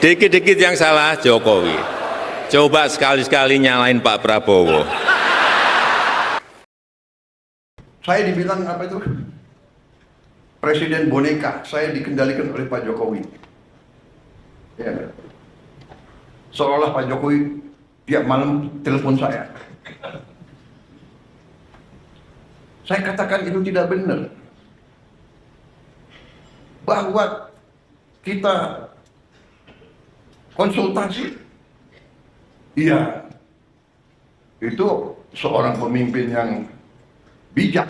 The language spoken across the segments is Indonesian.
Dikit-dikit yang salah Jokowi. Coba sekali-sekali nyalain Pak Prabowo. Saya dibilang apa itu? Presiden boneka, saya dikendalikan oleh Pak Jokowi. Ya. Seolah Pak Jokowi tiap malam telepon saya. Saya katakan itu tidak benar. Bahwa kita konsultasi, iya, itu seorang pemimpin yang bijak,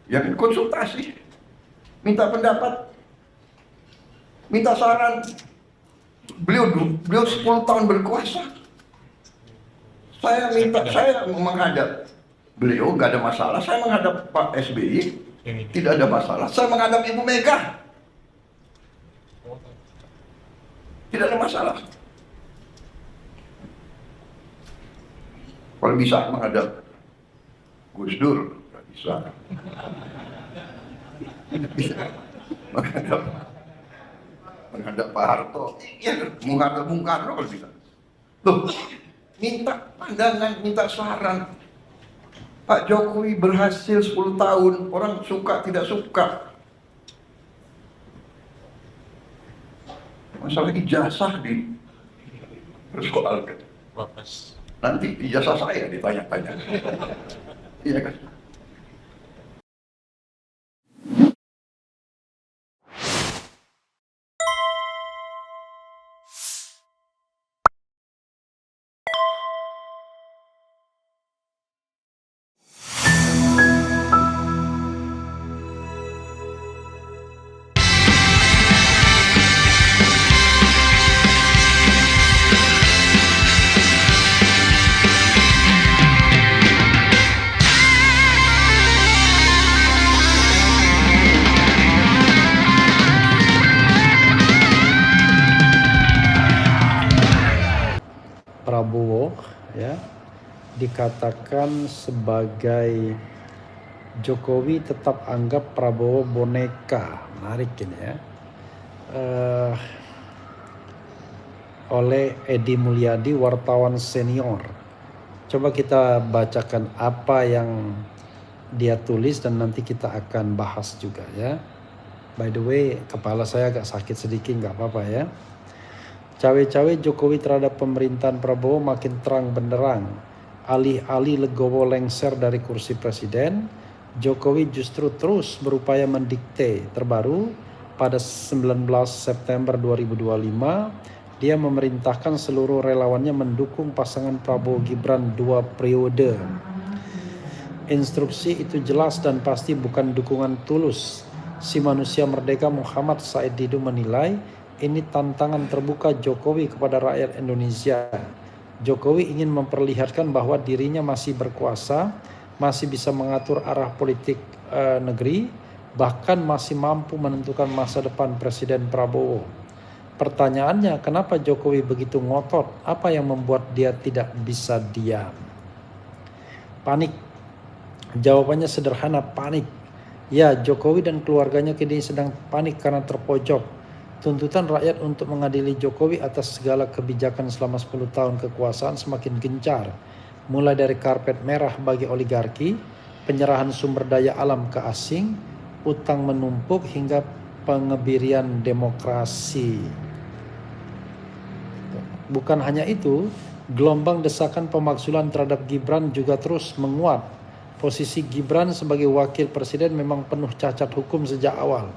yang konsultasi, minta pendapat, minta saran. Beliau 10 tahun berkuasa. Saya menghadap beliau, nggak ada masalah. Saya menghadap Pak SBY, tidak ada masalah. Saya menghadap Ibu Mega, tidak ada masalah. Kalau bisa menghadap Gus Dur, nggak bisa. Menghadap Pak Harto, ya, menghadap Bung Karno kalau bisa. Loh, minta pandangan, minta saran. Pak Jokowi berhasil 10 tahun, orang suka tidak suka. Masalah ijazah dipersoalkan. Nanti ijazah saya ditanya-tanya. Iya kan? Prabowo ya dikatakan sebagai Jokowi tetap anggap Prabowo boneka, menarik ini ya, oleh Edi Mulyadi, wartawan senior. Coba kita bacakan apa yang dia tulis dan nanti kita akan bahas juga ya. By the way, kepala saya agak sakit sedikit, nggak apa-apa ya. Cawe-cawe Jokowi terhadap pemerintahan Prabowo makin terang benderang. Alih-alih legowo lengser dari kursi presiden, Jokowi justru terus berupaya mendikte. Terbaru, pada 19 September 2025, dia memerintahkan seluruh relawannya mendukung pasangan Prabowo Gibran 2 periode. Instruksi itu jelas dan pasti bukan dukungan tulus. Si manusia merdeka Muhammad Said Didu menilai ini tantangan terbuka Jokowi kepada rakyat Indonesia. Jokowi ingin memperlihatkan bahwa dirinya masih berkuasa, masih bisa mengatur arah politik negeri, bahkan masih mampu menentukan masa depan Presiden Prabowo. Pertanyaannya, kenapa Jokowi begitu ngotot? Apa yang membuat dia tidak bisa diam? Panik. Jawabannya sederhana, panik. Ya, Jokowi dan keluarganya kini sedang panik karena terpojok. Tuntutan rakyat untuk mengadili Jokowi atas segala kebijakan selama 10 tahun kekuasaan semakin gencar. Mulai dari karpet merah bagi oligarki, penyerahan sumber daya alam ke asing, utang menumpuk hingga pengebirian demokrasi. Bukan hanya itu, gelombang desakan pemakzulan terhadap Gibran juga terus menguat. Posisi Gibran sebagai wakil presiden memang penuh cacat hukum sejak awal.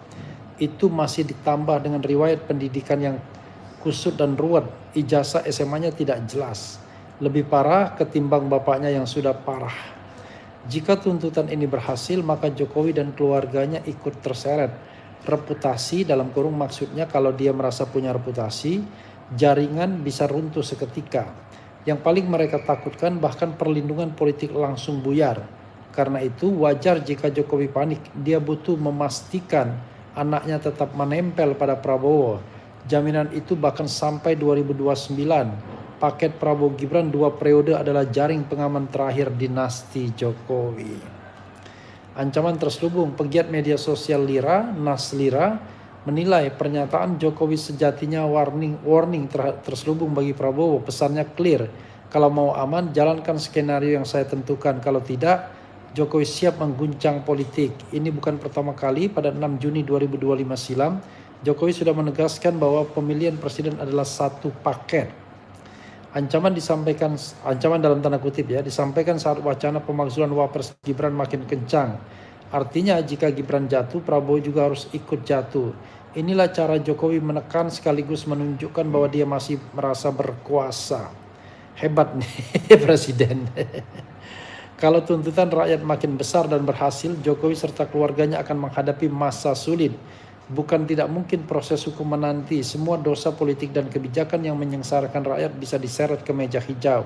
Itu masih ditambah dengan riwayat pendidikan yang kusut dan ruwet. Ijazah SMA-nya tidak jelas. Lebih parah ketimbang bapaknya yang sudah parah. Jika tuntutan ini berhasil, maka Jokowi dan keluarganya ikut terseret. Reputasi dalam kurung maksudnya kalau dia merasa punya reputasi, jaringan bisa runtuh seketika. Yang paling mereka takutkan bahkan perlindungan politik langsung buyar. Karena itu wajar jika Jokowi panik. Dia butuh memastikan anaknya tetap menempel pada Prabowo. Jaminan itu bahkan sampai 2029. Paket Prabowo Gibran 2 periode adalah jaring pengaman terakhir dinasti Jokowi. Ancaman terselubung. Pegiat media sosial Lira, Nas Lira, menilai pernyataan Jokowi sejatinya warning terselubung bagi Prabowo. Pesannya clear, kalau mau aman jalankan skenario yang saya tentukan, kalau tidak Jokowi siap mengguncang politik. Ini bukan pertama kali. Pada 6 Juni 2025 silam Jokowi sudah menegaskan bahwa pemilihan presiden adalah satu paket. Ancaman dalam tanda kutip ya, disampaikan saat wacana pemakzulan Wapres Gibran makin kencang. Artinya jika Gibran jatuh, Prabowo juga harus ikut jatuh. Inilah cara Jokowi menekan sekaligus menunjukkan bahwa dia masih merasa berkuasa. Hebat nih presiden. Kalau tuntutan rakyat makin besar dan berhasil, Jokowi serta keluarganya akan menghadapi masa sulit. Bukan tidak mungkin proses hukum menanti. Semua dosa politik dan kebijakan yang menyengsarakan rakyat bisa diseret ke meja hijau.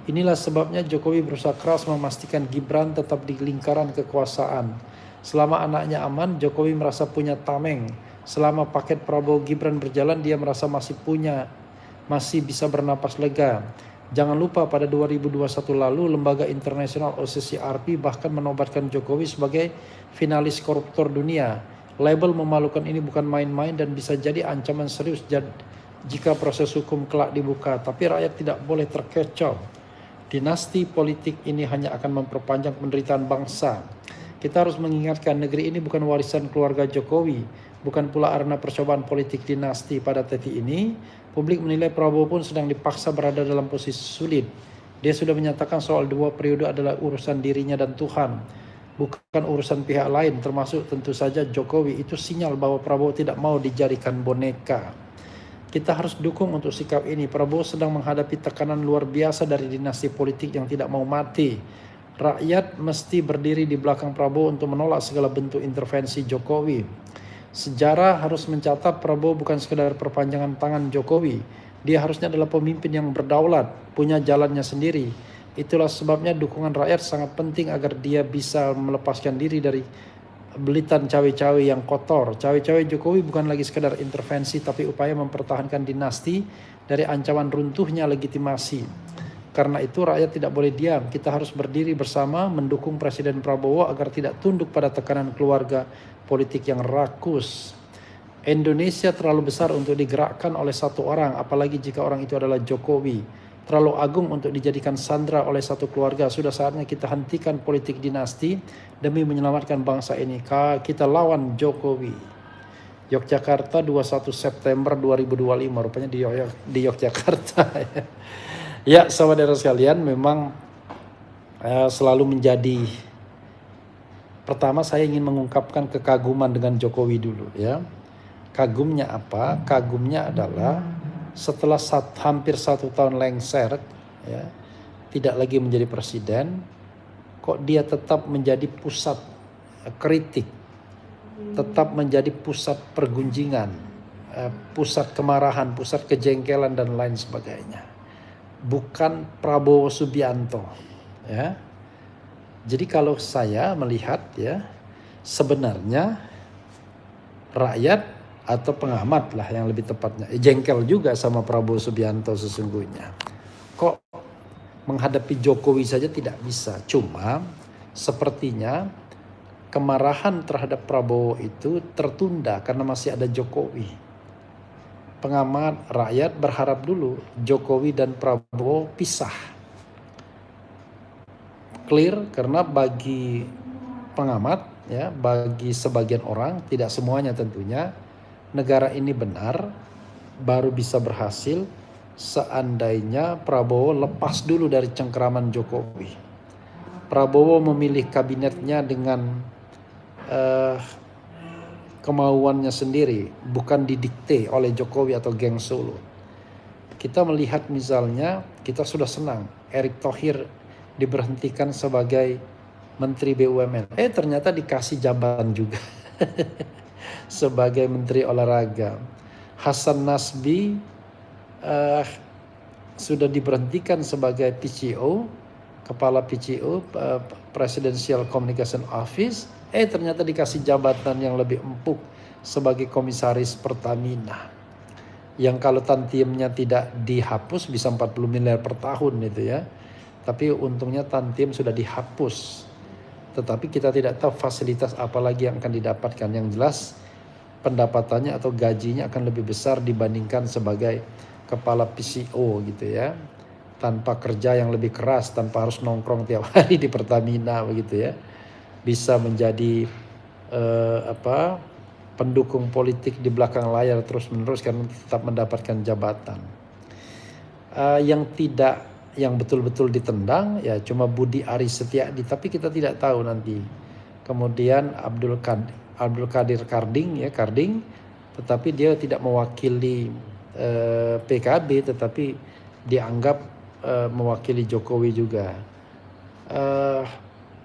Inilah sebabnya Jokowi berusaha keras memastikan Gibran tetap di lingkaran kekuasaan. Selama anaknya aman, Jokowi merasa punya tameng. Selama paket Prabowo Gibran berjalan, dia merasa masih bisa bernapas lega. Jangan lupa pada 2021 lalu, lembaga internasional OCCRP bahkan menobatkan Jokowi sebagai finalis koruptor dunia. Label memalukan ini bukan main-main dan bisa jadi ancaman serius jika proses hukum kelak dibuka. Tapi rakyat tidak boleh terkecoh. Dinasti politik ini hanya akan memperpanjang penderitaan bangsa. Kita harus mengingatkan negeri ini bukan warisan keluarga Jokowi, bukan pula arena percobaan politik dinasti. Pada titik ini, publik menilai Prabowo pun sedang dipaksa berada dalam posisi sulit. Dia sudah menyatakan soal 2 periode adalah urusan dirinya dan Tuhan, bukan urusan pihak lain, termasuk tentu saja Jokowi. Itu sinyal bahwa Prabowo tidak mau dijadikan boneka. Kita harus dukung untuk sikap ini. Prabowo sedang menghadapi tekanan luar biasa dari dinasti politik yang tidak mau mati. Rakyat mesti berdiri di belakang Prabowo untuk menolak segala bentuk intervensi Jokowi. Sejarah harus mencatat Prabowo bukan sekedar perpanjangan tangan Jokowi. Dia harusnya adalah pemimpin yang berdaulat, punya jalannya sendiri. Itulah sebabnya dukungan rakyat sangat penting agar dia bisa melepaskan diri dari belitan cawe-cawe yang kotor. Cawe-cawe Jokowi bukan lagi sekedar intervensi, tapi upaya mempertahankan dinasti dari ancaman runtuhnya legitimasi. Karena itu rakyat tidak boleh diam. Kita harus berdiri bersama mendukung Presiden Prabowo agar tidak tunduk pada tekanan keluarga politik yang rakus. Indonesia terlalu besar untuk digerakkan oleh satu orang, apalagi jika orang itu adalah Jokowi. Terlalu agung untuk dijadikan sandera oleh satu keluarga. Sudah saatnya kita hentikan politik dinasti demi menyelamatkan bangsa ini. Kita lawan Jokowi. Yogyakarta 21 September 2025, rupanya di Yogyakarta. Ya, saudara sekalian, memang selalu menjadi, pertama saya ingin mengungkapkan kekaguman dengan Jokowi dulu ya. Kagumnya apa? Kagumnya adalah setelah hampir 1 tahun lengser ya, tidak lagi menjadi presiden, kok dia tetap menjadi pusat kritik, tetap menjadi pusat pergunjingan, pusat kemarahan, pusat kejengkelan dan lain sebagainya. Bukan Prabowo Subianto ya. Jadi kalau saya melihat ya, sebenarnya rakyat atau pengamat lah yang lebih tepatnya jengkel juga sama Prabowo Subianto sesungguhnya. Kok menghadapi Jokowi saja tidak bisa. Cuma sepertinya kemarahan terhadap Prabowo itu tertunda karena masih ada Jokowi. Pengamat rakyat berharap dulu Jokowi dan Prabowo pisah. Clear, karena bagi pengamat ya, bagi sebagian orang, tidak semuanya tentunya, negara ini benar baru bisa berhasil seandainya Prabowo lepas dulu dari cengkeraman Jokowi. Prabowo memilih kabinetnya dengan kemauannya sendiri, bukan didikte oleh Jokowi atau geng Solo. Kita melihat misalnya, kita sudah senang Erick Thohir diberhentikan sebagai Menteri BUMN. Ternyata dikasih jabatan juga sebagai Menteri Olahraga. Hasan Nasbi sudah diberhentikan sebagai PCO, Kepala PCO, Presidential Communication Office. Ternyata dikasih jabatan yang lebih empuk sebagai Komisaris Pertamina. Yang kalau tantiemnya tidak dihapus bisa 40 miliar per tahun itu ya. Tapi untungnya tantiem sudah dihapus. Tetapi kita tidak tahu fasilitas apa lagi yang akan didapatkan. Yang jelas pendapatannya atau gajinya akan lebih besar dibandingkan sebagai kepala PCO gitu ya. Tanpa kerja yang lebih keras, tanpa harus nongkrong tiap hari di Pertamina begitu ya. Bisa menjadi pendukung politik di belakang layar terus-menerus karena tetap mendapatkan jabatan. Yang betul-betul ditendang ya cuma Budi Aris Setiadi, tapi kita tidak tahu nanti. Kemudian Abdul Qadir Karding, tetapi dia tidak mewakili PKB, tetapi dianggap mewakili Jokowi juga.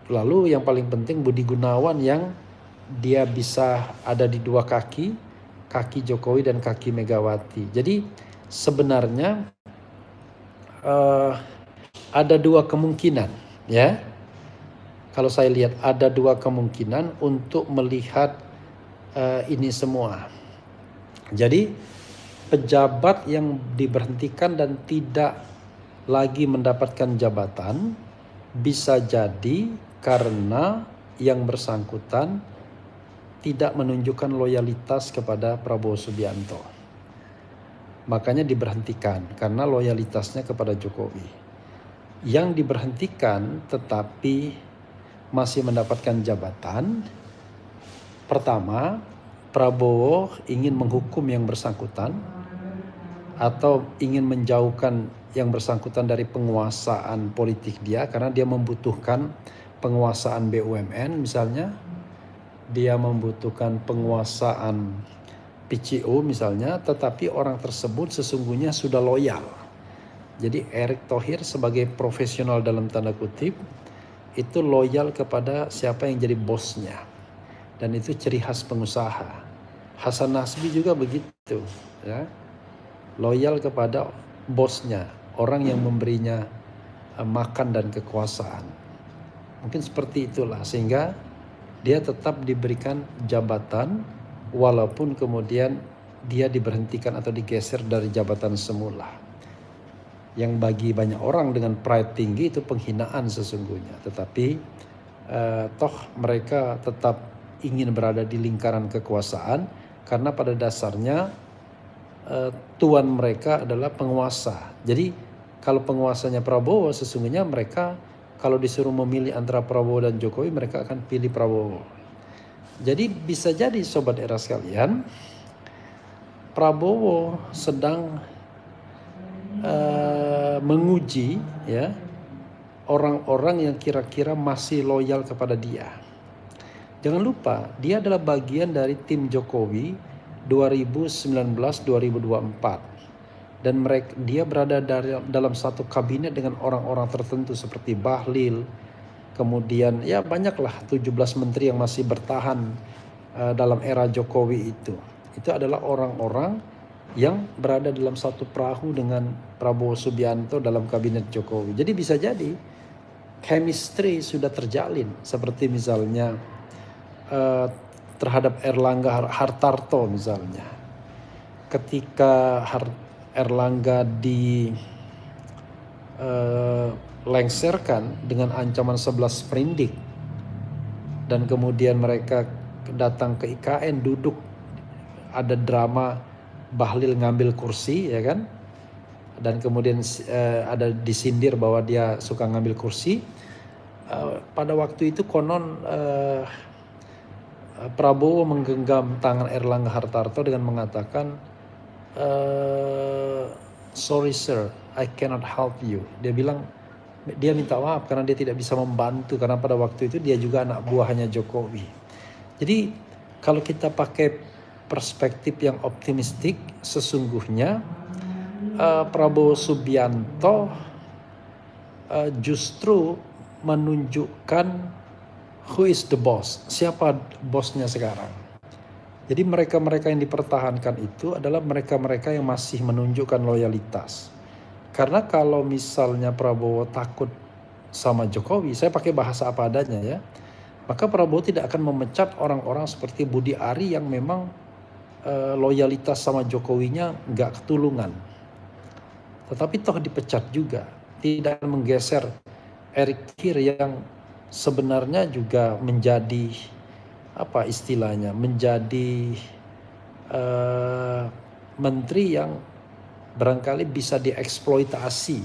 Lalu yang paling penting Budi Gunawan yang dia bisa ada di dua kaki Jokowi dan kaki Megawati. Jadi sebenarnya ada dua kemungkinan ya. Kalau saya lihat ada dua kemungkinan untuk melihat ini semua. Jadi pejabat yang diberhentikan dan tidak lagi mendapatkan jabatan bisa jadi karena yang bersangkutan tidak menunjukkan loyalitas kepada Prabowo Subianto. Makanya diberhentikan karena loyalitasnya kepada Jokowi. Yang diberhentikan tetapi masih mendapatkan jabatan. Pertama, Prabowo ingin menghukum yang bersangkutan atau ingin menjauhkan yang bersangkutan dari penguasaan politik dia karena dia membutuhkan penguasaan BUMN misalnya. Dia membutuhkan penguasaan PCO misalnya, tetapi orang tersebut sesungguhnya sudah loyal. Jadi Erick Thohir sebagai profesional dalam tanda kutip itu loyal kepada siapa yang jadi bosnya. Dan itu ciri khas pengusaha. Hasan Nasbi juga begitu, ya. Loyal kepada bosnya, orang yang memberinya makan dan kekuasaan. Mungkin seperti itulah sehingga dia tetap diberikan jabatan walaupun kemudian dia diberhentikan atau digeser dari jabatan semula. Yang bagi banyak orang dengan pride tinggi itu penghinaan sesungguhnya. Tetapi toh mereka tetap ingin berada di lingkaran kekuasaan karena pada dasarnya tuan mereka adalah penguasa. Jadi kalau penguasanya Prabowo sesungguhnya mereka kalau disuruh memilih antara Prabowo dan Jokowi, mereka akan pilih Prabowo. Jadi bisa jadi sobat era sekalian, Prabowo sedang menguji ya orang-orang yang kira-kira masih loyal kepada dia. Jangan lupa, dia adalah bagian dari tim Jokowi 2019-2024. Dan dia berada dalam satu kabinet dengan orang-orang tertentu seperti Bahlil, kemudian ya banyaklah 17 menteri yang masih bertahan dalam era Jokowi itu. Itu adalah orang-orang yang berada dalam satu perahu dengan Prabowo Subianto dalam kabinet Jokowi. Jadi bisa jadi chemistry sudah terjalin seperti misalnya terhadap Erlangga Hartarto misalnya. Ketika Erlangga lengserkan dengan ancaman 11 sprindik dan kemudian mereka datang ke IKN duduk, ada drama Bahlil ngambil kursi ya kan, dan kemudian ada disindir bahwa dia suka ngambil kursi. Pada waktu itu konon Prabowo menggenggam tangan Erlangga Hartarto dengan mengatakan, sorry sir, I cannot help you. Dia bilang, dia minta maaf karena dia tidak bisa membantu karena pada waktu itu dia juga anak buahnya Jokowi. Jadi kalau kita pakai perspektif yang optimistik, sesungguhnya Prabowo Subianto justru menunjukkan who is the boss, siapa bosnya sekarang. Jadi mereka-mereka yang dipertahankan itu adalah mereka-mereka yang masih menunjukkan loyalitas. Karena kalau misalnya Prabowo takut sama Jokowi, saya pakai bahasa apa adanya ya, maka Prabowo tidak akan memecat orang-orang seperti Budi Ari yang memang loyalitas sama Jokowinya nggak ketulungan. Tetapi toh dipecat juga, tidak menggeser Erick Thohir yang sebenarnya juga menjadi apa istilahnya, menjadi menteri yang barangkali bisa dieksploitasi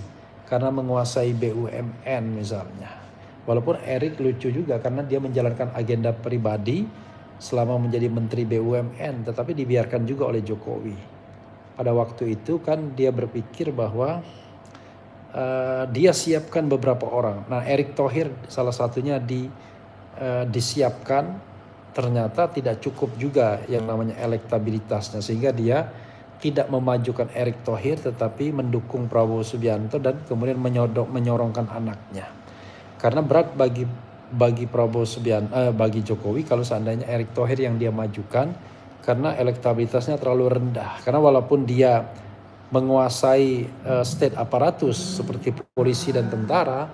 karena menguasai BUMN misalnya. Walaupun Erik lucu juga karena dia menjalankan agenda pribadi selama menjadi menteri BUMN, tetapi dibiarkan juga oleh Jokowi. Pada waktu itu kan dia berpikir bahwa dia siapkan beberapa orang. Nah, Erick Thohir salah satunya disiapkan, ternyata tidak cukup juga yang namanya elektabilitasnya, sehingga dia tidak memajukan Erick Thohir tetapi mendukung Prabowo Subianto dan kemudian menyorongkan anaknya. Karena berat bagi Prabowo Subianto, bagi Jokowi kalau seandainya Erick Thohir yang dia majukan, karena elektabilitasnya terlalu rendah. Karena walaupun dia menguasai state aparatus seperti polisi dan tentara,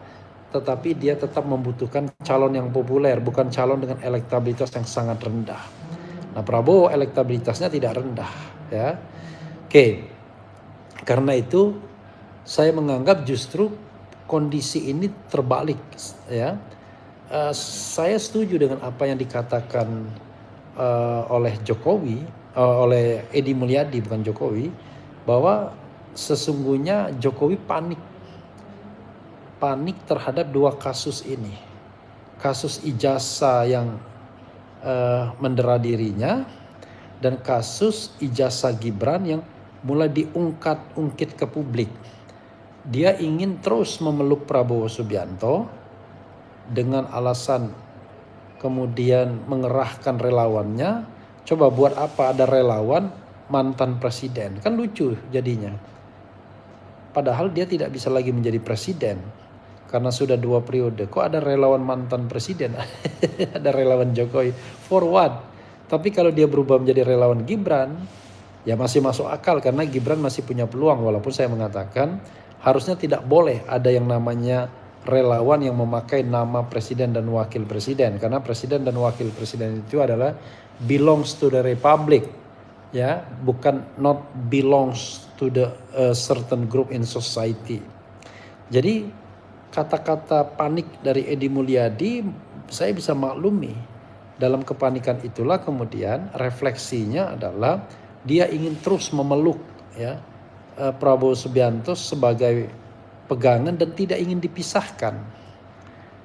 tetapi dia tetap membutuhkan calon yang populer, bukan calon dengan elektabilitas yang sangat rendah. Nah, Prabowo elektabilitasnya tidak rendah, ya. Oke, karena itu saya menganggap justru kondisi ini terbalik, ya. Saya setuju dengan apa yang dikatakan oleh Jokowi, oleh Edi Mulyadi, bukan Jokowi, bahwa sesungguhnya Jokowi panik terhadap dua kasus ini. Kasus ijazah yang mendera dirinya dan kasus ijazah Gibran yang mulai diungkit ke publik. Dia ingin terus memeluk Prabowo Subianto dengan alasan kemudian mengerahkan relawannya. Coba buat apa ada relawan mantan presiden? Kan lucu jadinya. Padahal dia tidak bisa lagi menjadi presiden karena sudah 2 periode. Kok ada relawan mantan presiden? Ada relawan Jokowi. For what? Tapi kalau dia berubah menjadi relawan Gibran, ya masih masuk akal karena Gibran masih punya peluang. Walaupun saya mengatakan harusnya tidak boleh ada yang namanya relawan yang memakai nama presiden dan wakil presiden. Karena presiden dan wakil presiden itu adalah belongs to the republic, ya, bukan not belongs to the certain group in society. Jadi kata-kata panik dari Edi Mulyadi saya bisa maklumi. Dalam kepanikan itulah kemudian refleksinya adalah dia ingin terus memeluk, ya, Prabowo Subianto sebagai pegangan dan tidak ingin dipisahkan.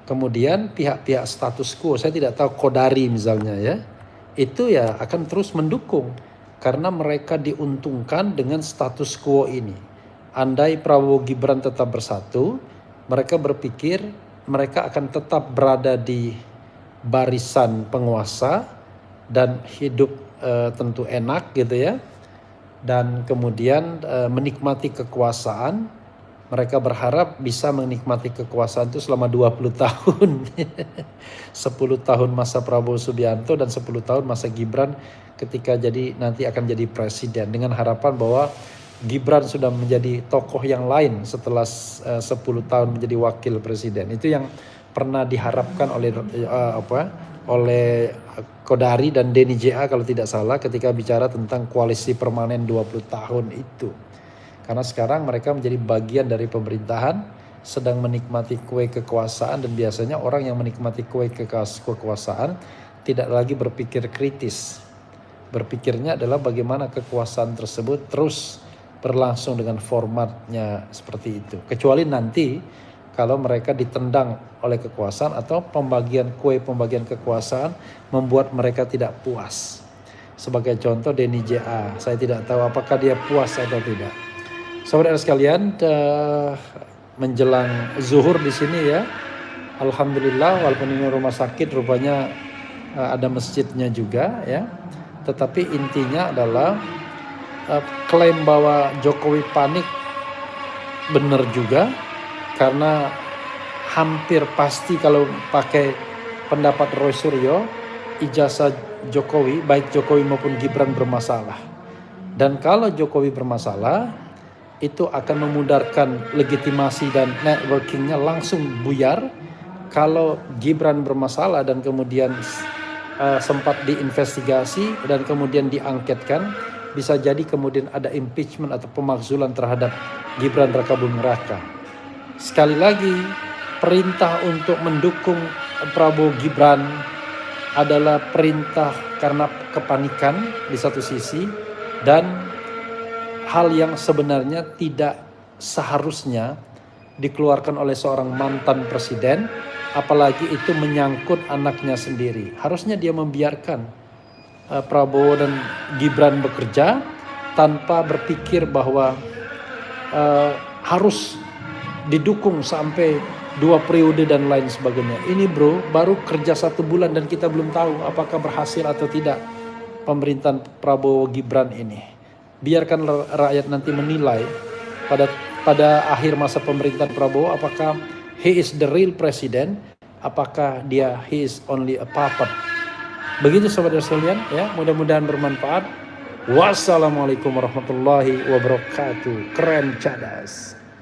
Kemudian pihak-pihak status quo, saya tidak tahu Kodari misalnya, ya, itu ya akan terus mendukung karena mereka diuntungkan dengan status quo ini. Andai Prabowo Gibran tetap bersatu, mereka berpikir mereka akan tetap berada di barisan penguasa dan hidup tentu enak gitu, ya, dan kemudian menikmati kekuasaan. Mereka berharap bisa menikmati kekuasaan itu selama 20 tahun. 10 tahun masa Prabowo Subianto dan 10 tahun masa Gibran ketika nanti akan jadi presiden, dengan harapan bahwa Gibran sudah menjadi tokoh yang lain setelah 10 tahun menjadi wakil presiden. Itu yang pernah diharapkan oleh Kodari dan Denny JA kalau tidak salah ketika bicara tentang koalisi permanen 20 tahun itu. Karena sekarang mereka menjadi bagian dari pemerintahan, sedang menikmati kue kekuasaan, dan biasanya orang yang menikmati kue kekuasaan tidak lagi berpikir kritis. Berpikirnya adalah bagaimana kekuasaan tersebut terus berlangsung dengan formatnya seperti itu. Kecuali nanti kalau mereka ditendang oleh kekuasaan atau pembagian kekuasaan membuat mereka tidak puas. Sebagai contoh Denny JA, saya tidak tahu apakah dia puas atau tidak. Saudara sekalian, menjelang zuhur di sini, ya, alhamdulillah, walaupun ini rumah sakit rupanya ada masjidnya juga, ya, tetapi intinya adalah klaim bahwa Jokowi panik benar juga, karena hampir pasti kalau pakai pendapat Roy Suryo, ijazah Jokowi, baik Jokowi maupun Gibran bermasalah. Dan kalau Jokowi bermasalah, itu akan memudarkan legitimasi dan networkingnya langsung buyar. Kalau Gibran bermasalah dan kemudian sempat diinvestigasi dan kemudian diangketkan, bisa jadi kemudian ada impeachment atau pemakzulan terhadap Gibran Rakabuming Raka. Sekali lagi, perintah untuk mendukung Prabowo Gibran adalah perintah karena kepanikan di satu sisi, dan hal yang sebenarnya tidak seharusnya dikeluarkan oleh seorang mantan presiden, apalagi itu menyangkut anaknya sendiri. Harusnya dia membiarkan Prabowo dan Gibran bekerja tanpa berpikir bahwa harus didukung sampai 2 periode dan lain sebagainya. Ini bro, baru kerja 1 bulan dan kita belum tahu apakah berhasil atau tidak pemerintahan Prabowo Gibran ini. Biarkan rakyat nanti menilai pada akhir masa pemerintahan Prabowo apakah he is the real president, apakah he is only a puppet. Begitu saudara sekalian ya, mudah-mudahan bermanfaat. Wassalamualaikum warahmatullahi wabarakatuh. Keren cadas.